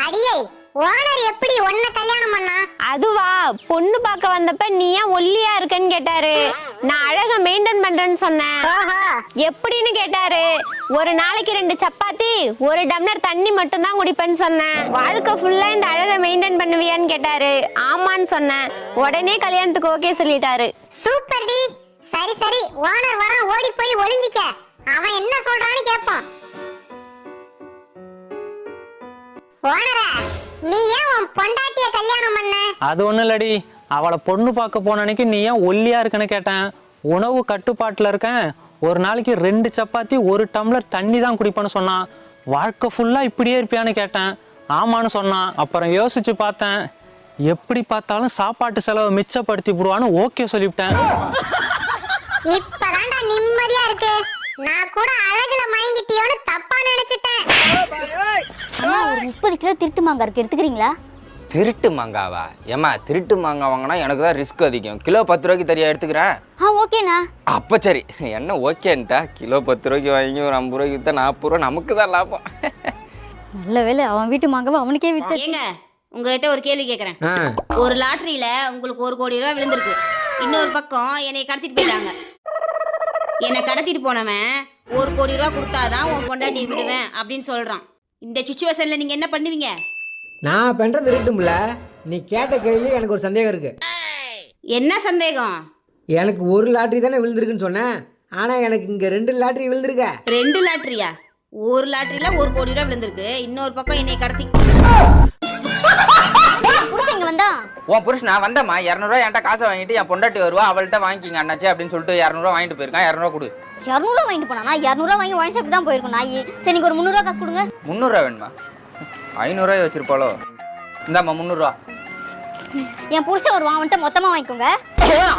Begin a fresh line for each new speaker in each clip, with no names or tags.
அடியே ஓனர் எப்படி ஒன்ன கல்யாணம் பண்ணா?
அதுவா, பொண்ணு பார்க்க வந்தப்ப நீ ஏன் ஒல்லியா இருக்கன்னு கேட்டாரு. நான் அழகா மெயின்டைன் பண்றேன்னு சொன்னேன். எப்படின்னு கேட்டாரு. ஒரு நாளைக்கு 2 சப்பாத்தி 1 டம்ளர் தண்ணி மட்டும் தான் குடிப்பேன்னு சொன்னேன். வாழ்க்கை ஃபுல்லா இந்த அழகை மெயின்டைன் பண்ணுவியான்னு கேட்டாரு. ஆமான்னு சொன்னேன். உடனே கல்யாணத்துக்கு ஓகே சொல்லிட்டாரு.
சூப்பர் டி. சரி சரி, ஓனர் வர, ஓடி போய் ஒளிஞ்சிக்க. அவன் என்ன சொல்றான்னு கேட்போம். ஓனரே, நீ ஏன் உன் பொண்டாட்டிய கல்யாணம் பண்ண?
அது ஒண்ணும் இல்லடி, அவளை பொண்ணு பார்க்க போன அன்னைக்கு நீ ஏன் ஒல்லியா இருக்குன்னு கேட்டேன். உணவு கட்டுப்பாட்டுல இருக்கேன், ஒரு நாளைக்கு 2 சப்பாத்தி 1 டம்ளர் தண்ணி தான் குடிப்பேன்னு சொன்னான். வாழ்க்கை ஃபுல்லா இப்படியே இருப்பியான்னு கேட்டேன். ஆமான்னு சொன்னான். அப்புறம் யோசிச்சு பார்த்தேன், எப்படி பார்த்தாலும் சாப்பாட்டு செலவை மிச்சப்படுத்தி விடுவான்னு ஓகே சொல்லிவிட்டேன்.
இப்பதான்டா நிம்மதியா இருக்கு. நான் கூட அழகுல மயங்கிட்டியோன்னு தப்பா நினைச்சிட்டேன்.
ஒரு 30 கிலோ திருட்டு மாங்காய் இருக்கு, எடுத்துக்கிறீங்களா?
திருட்டு மாங்காவா? ஏமா திருட்டு மாங்காய் வாங்கினா எனக்கு தான் ரிஸ்க் அதிகம். கிலோ 10 ரூபாய்க்கு தெரியா எடுத்துக்கிறேன்.
ஓகேண்ணா.
அப்போ சரி, என்ன ஓகேன்ட்டா. கிலோ 10 ரூபாய்க்கு வாங்கி ஒரு 50 ரூபாய்க்கு விற்றா 40 ரூபா நமக்கு தான் லாபம்.
நல்ல வேலை அவன் வீட்டு மாங்காவை அவனுக்கே வித்து.
ஏங்க, உங்ககிட்ட ஒரு கேள்வி கேட்குறேன். ஒரு லாட்டரியில உங்களுக்கு 1 கோடி ரூபாய் விழுந்திருக்கு. இன்னொரு பக்கம் என்னை கடத்திட்டு போயிட்டாங்க. என்னை கடத்திட்டு போனவன் 1 கோடி ரூபாய் கொடுத்தாதான் உன் பொண்டாட்டியை விடுவேன் அப்படின்னு சொல்றான். இந்த சிச்சுவேஷன்ல நீங்க என்ன பண்ணுவீங்க?
நான் பண்றது இருக்கட்டும்ல. நீ கேட்ட கேள்வி எனக்கு ஒரு சந்தேகம் இருக்கு.
என்ன சந்தேகம்?
எனக்கு ஒரு லாட்டரி தானே விழுந்திருக்குன்னு சொன்னேன். ஆனா எனக்கு இங்க 2 லாட்டரி விழுந்திருக்க.
2 லாட்டரியா? ஒரு லாட்டரியில 1 கோடி ரூபாய் விழுந்திருக்கு. இன்னொரு பக்கம் என்னை கடத்தி.
புருஷன் இங்க வந்தா?
உன் புருஷனா வந்தம்மா, 200 ரூபாய் என்கிட்ட காசை வாங்கிட்டு என் பொண்டாட்டி வருவா, அவள்கிட்ட வாங்கிக்கிங்க அண்ணாச்சி அப்படின்னு சொல்லிட்டு 200 ரூபாய் வாங்கிட்டு போயிருக்கான். 200 ரூபா கொடு.
200 ரூபா வாங்கிட்டு போனா? 200 ரூபா வாங்கி ஒயின் ஷாப் தான் போயிருக்கும் நாய். சரி, நீங்க ஒரு 300 ரூபா காசு கொடுங்க.
300 ரூபா வேணுமா? 500 ரூபாய் வச்சிருப்பாளோ? இந்தாம்மா 300 ரூபா.
என் புருஷன் வருவான், அவன்கிட்ட மொத்தமா வாங்கிக்கோங்க.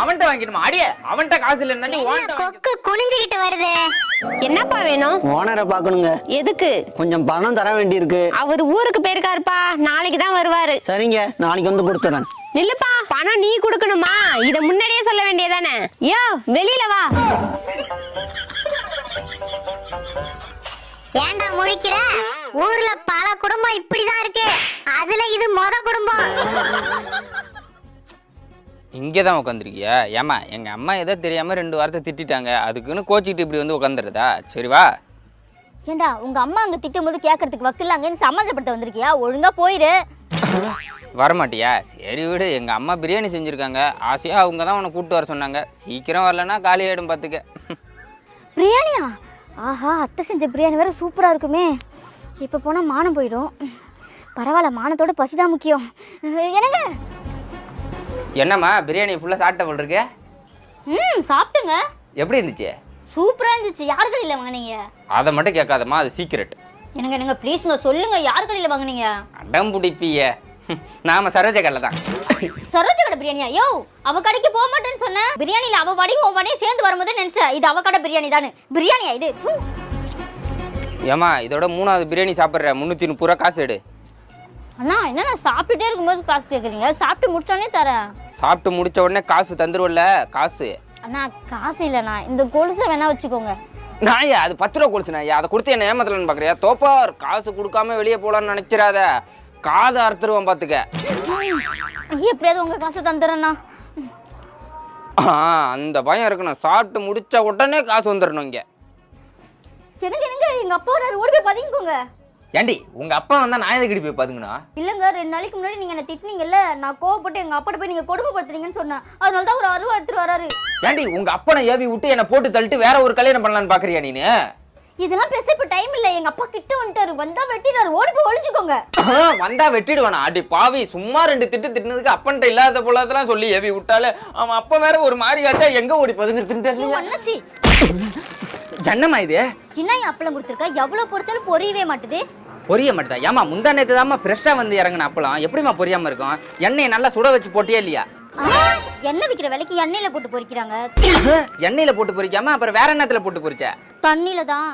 அவன்கிட்ட வாங்கிடுமா? அடியே, அவன்கிட்ட காசு இல்லைன்னா
கொக்கு குனிஞ்சுகிட்டு வருது.
என்னப்பா வேணும்?
ஓனரை பார்க்கணுங்க.
எதுக்கு?
கொஞ்சம் பணம் தர வேண்டியிருக்கு.
அவர் ஊருக்கு போயிருக்காருப்பா, நாளைக்கு தான் வருவாரு.
சரிங்க, நாளைக்கு வந்து கொடுத்துறேன்.
இல்லப்பா, பணம் நீ கொடுக்கணுமா? இத முன்னாடியே சொல்ல வேண்டியதானே? யோ, வெளியில வா.
ஏன்டா முழிக்கிற? ஊர்ல பல குடும்பம் இப்படிதான் இருக்கு. அதுல இது மொத குடும்பம்.
இங்கே தான் உட்காந்துருக்கியா? ஏமா, எங்கள் அம்மா ஏதோ தெரியாமல் 2 வாரத்தை திட்டாங்க, அதுக்குன்னு கோச்சிக்கிட்டு இப்படி வந்து உட்காந்துருதா? சரி வா.
ஏண்டா, உங்க அம்மா அங்க திட்டும் போது கேட்கறதுக்கு வக்கில்லாங்கன்னு சமாளிப்படுத்த வந்திருக்கியா? ஒழுங்கா போயிரு.
வரமாட்டியா? சரி விடு. எங்கள் அம்மா பிரியாணி செஞ்சுருக்காங்க, ஆசையாக அவங்க தான் உன்னை கூப்பிட்டு வர சொன்னாங்க. சீக்கிரம் வரலன்னா காலி ஆகிடும் பார்த்துக்க.
பிரியாணியா? ஆஹா, அத்தை செஞ்ச பிரியாணி வேற சூப்பரா இருக்குமே. இப்போ போனா மானம் போயிடும். பரவாயில்ல, மானத்தோட பசிதான் முக்கியம். என்னங்க?
என்னம்மா, பிரியாணி ஃபுல்லாக சாப்பிட்ட போல் இருக்கு?
சாப்பிட்டுங்க.
எப்படி இருந்துச்சு?
சூப்பரா இருந்துச்சு. யார் கடையில் வாங்கினீங்க?
அதை மட்டும் கேட்காதம்மா, அது சீக்கிரட்.
என்னங்க ப்ளீஸ்ங்க சொல்லுங்க, யார் கடையில் வாங்கினீங்க?
அடம் பிடிப்பிய. நாம சரோஜா கடையில் தான்.
சரோஜா கடை பிரியாணியா? யோ, அவ கடைக்கு போக மாட்டேன்னு சொன்னேன். பிரியாணியில் அவ வடையும் உன் வடையும் சேர்ந்து வரும்போது நினைச்சேன் இது அவ கடை பிரியாணி தானே. பிரியாணியா இது?
ஏமா, இதோட 3வது பிரியாணி சாப்பிட்ற, 330 ரூபா காசு எடு.
அண்ணா, என்ன சாப்பிட்டுட்டே இருக்கும்போது காசு கேட்குறீங்க? சாப்பிட்டு முடிச்சோடனே தரேன்.
சாப்பிட்டு முடிச்ச உடனே காசு தந்துருவல்ல? காசு
அண்ணா, காசு இல்லைண்ணா. இந்த கொலுசை வேணா வச்சுக்கோங்க.
நாயா, அது 10 ரூபா கொலுசு நாயா. அதை கொடுத்து என்ன ஏமாத்தலன்னு பார்க்குறியா? தோப்பார், காசு கொடுக்காம வெளியே போகலான்னு நினைச்சிடாத. காதை அறுத்துருவான் பார்த்துக்க.
எப்படியாவது உங்க காசை தந்துடுறேண்ணா.
அந்த பயம் இருக்கணும். சாப்பிட்டு முடிச்ச உடனே காசு வந்துடணும் இங்கே.
என்னங்க எங்க அப்பா வராரு, ஓடி போய் பதுங்கிக்கோங்க.
ஏண்டி, உங்க அப்பா வந்தா நான் எதுக்கு போய் பாத்துக்கணும்?
இல்லங்க, 2 நாளைக்கு முன்னாடி நீங்க என்ன திட்டினீங்கல்ல, நான் கோவப்பட்டு எங்க அப்பாட்ட போய் நீங்க கொடுமைப்படுத்துறீங்கன்னு சொன்னேன். அதனால தான் ஒரு அருவா எடுத்துட்டு வராரு.
ஏண்டி, உங்க அப்பனை ஏவி விட்டு என்ன போட்டு தள்ளிட்டு வேற ஒரு கல்யாணம் பண்ணலான்னு பாக்குறியா நீனு?
இதெல்லாம் பேச இப்ப டைம் இல்ல. எங்க அப்பா கிட்ட வந்துட்டாரு, வந்தா வெட்டிடுவாரு. ஓடி போய் ஒளிஞ்சுக்கோங்க.
வந்தா வெட்டிடுவானா? அடி பாவி, சும்மா 2 திட்டு திட்டினதுக்கு அப்பன்ட்ட இல்லாத போலதெல்லாம் சொல்லி ஏவி விட்டாலே அவன் அப்பா வேற ஒரு மாதிரி ஆச்சா. எங்க ஓடி
அண்ணாச்சி,
என்னம்மா இது?
சின்ன அப்பளம் கொடுத்துருக்கா, எவ்வளவு பொரிச்சாலும் பொரியவே மாட்டுது.
பொரிய மாட்டேதா? ஏமா, முந்தா நேத்து தாம்மா ஃப்ரெஷ்ஷா வந்து இறங்கின அப்பளம், எப்படிமா பொரியாம இருக்கும்? எண்ணெயை நல்லா சுட வச்சு போட்டியா இல்லையா?
எண்ணெய் விக்கிற விலைக்கு எண்ணெயில போட்டு பொரிக்கிறாங்க.
எண்ணெயில போட்டு பொரிக்காம அப்புறம் வேற எண்ணத்துல போட்டு பொரிச்ச?
தண்ணியில தான்.